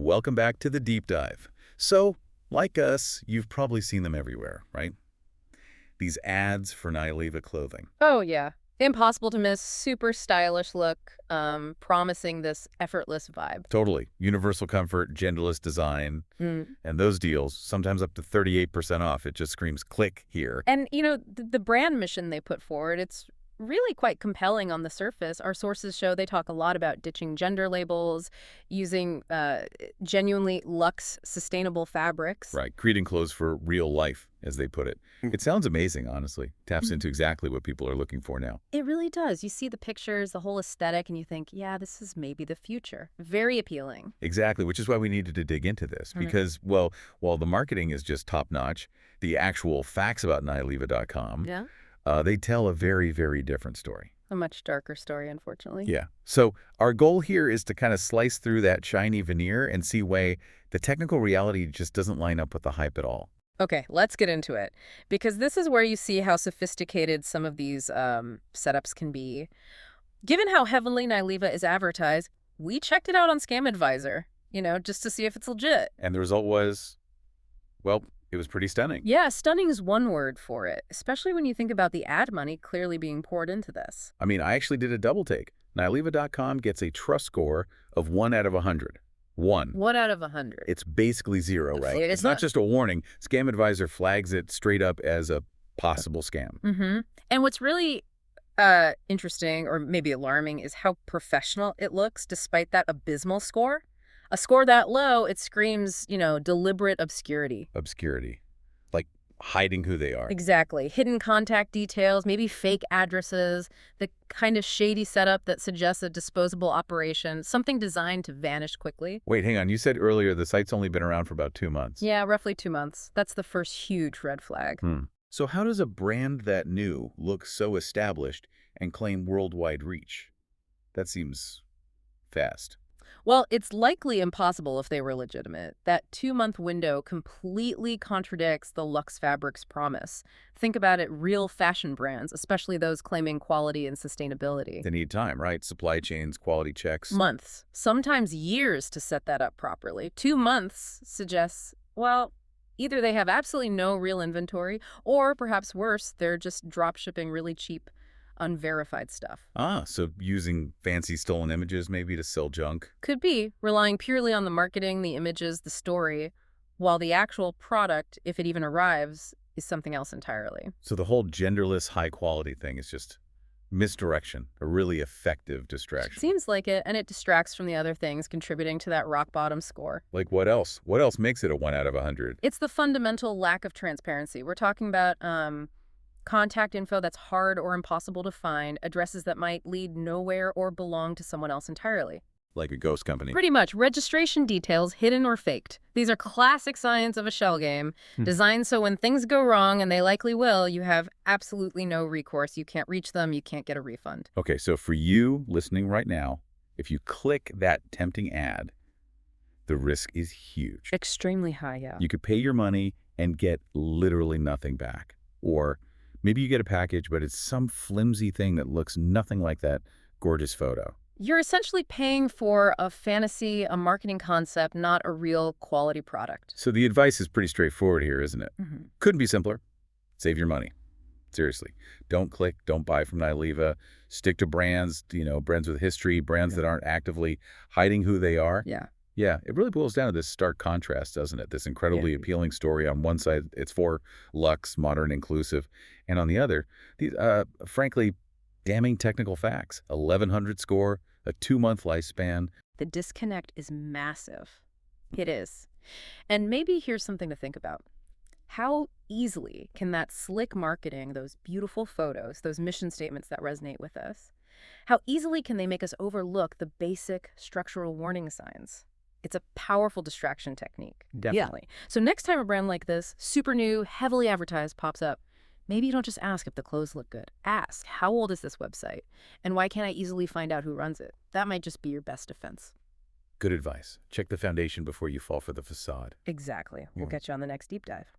Welcome back to the deep dive. So, like us, you've probably seen them everywhere, right? These ads for Nyleva clothing. Oh, yeah. Impossible to miss. Super stylish look, promising this effortless vibe. Totally. Universal comfort, genderless design, Mm. and those deals, sometimes up to 38% off. It just screams click here. And, the brand mission they put forward, it's really quite compelling on the surface. Our sources show they talk a lot about ditching gender labels, using genuinely luxe, sustainable fabrics. Right. Creating clothes for real life, as they put it. It sounds amazing, honestly. Taps into exactly what people are looking for now. It really does. You see the pictures, the whole aesthetic, and you think, yeah, this is maybe the future. Very appealing. Exactly, which is why we needed to dig into this. Right. Because, well, while the marketing is just top-notch, the actual facts about Nyleva.com, Yeah. they tell a very, very different story. A much darker story, unfortunately. Yeah. So our goal here is to kind of slice through that shiny veneer and see why the technical reality just doesn't line up with the hype at all. Okay, let's get into it. Because this is where you see how sophisticated some of these setups can be. Given how heavily Nyleva is advertised, we checked it out on Scam Advisor, just to see if it's legit. And the result was, well, it was pretty stunning. Yeah, stunning is one word for it, especially when you think about the ad money clearly being poured into this. I mean, I actually did a double take. Nyleva.com gets a trust score of 1 out of 100. 1. 1 out of 100. It's basically 0, right? It's It's not not- just a warning. Scam Advisor flags it straight up as a possible scam. Mm-hmm. And what's really interesting, or maybe alarming, is how professional it looks despite that abysmal score. A score that low, it screams, deliberate obscurity. Obscurity. Like hiding who they are. Exactly. Hidden contact details, maybe fake addresses, the kind of shady setup that suggests a disposable operation, something designed to vanish quickly. Wait, hang on. You said earlier the site's only been around for about 2 months. Yeah, roughly 2 months. That's the first huge red flag. So how does a brand that new look so established and claim worldwide reach? That seems fast. Well, it's likely impossible if they were legitimate. That 2-month window completely contradicts the Luxe Fabrics promise. Think about it, real fashion brands, especially those claiming quality and sustainability. They need time, right? Supply chains, quality checks. Months, sometimes years to set that up properly. 2 months suggests, well, either they have absolutely no real inventory, or perhaps worse, they're just drop shipping really cheap, unverified stuff. So using fancy stolen images maybe to sell junk. Could be, relying purely on the marketing, the images, the story, while the actual product, if it even arrives, is something else entirely. So the whole genderless high quality thing is just misdirection, a really effective distraction. Seems like it, and it distracts from the other things contributing to that rock bottom score. Like what else? What else makes it a 1 out of 100? It's the fundamental lack of transparency. We're talking about contact info that's hard or impossible to find, addresses that might lead nowhere or belong to someone else entirely. Like a ghost company. Pretty much. Registration details hidden or faked. These are classic signs of a shell game, designed so when things go wrong, and they likely will, you have absolutely no recourse. You can't reach them. You can't get a refund. Okay, so for you listening right now, if you click that tempting ad, the risk is huge. Extremely high, yeah. You could pay your money and get literally nothing back. Or maybe you get a package, but it's some flimsy thing that looks nothing like that gorgeous photo. You're essentially paying for a fantasy, a marketing concept, not a real quality product. So the advice is pretty straightforward here, isn't it? Mm-hmm. Couldn't be simpler. Save your money. Seriously. Don't click, don't buy from Nyleva. Stick to brands, brands with history, brands that aren't actively hiding who they are. Yeah. Yeah, it really boils down to this stark contrast, doesn't it? This incredibly appealing story. On one side, it's for luxe, modern, inclusive. And on the other, these, frankly, damning technical facts. 1,100 score, a 2-month lifespan. The disconnect is massive. It is. And maybe here's something to think about. How easily can that slick marketing, those beautiful photos, those mission statements that resonate with us, how easily can they make us overlook the basic structural warning signs? It's a powerful distraction technique. Definitely. Yeah. So next time a brand like this, super new, heavily advertised, pops up, maybe you don't just ask if the clothes look good. Ask, how old is this website? And why can't I easily find out who runs it? That might just be your best defense. Good advice. Check the foundation before you fall for the facade. Exactly. We'll catch you on the next deep dive.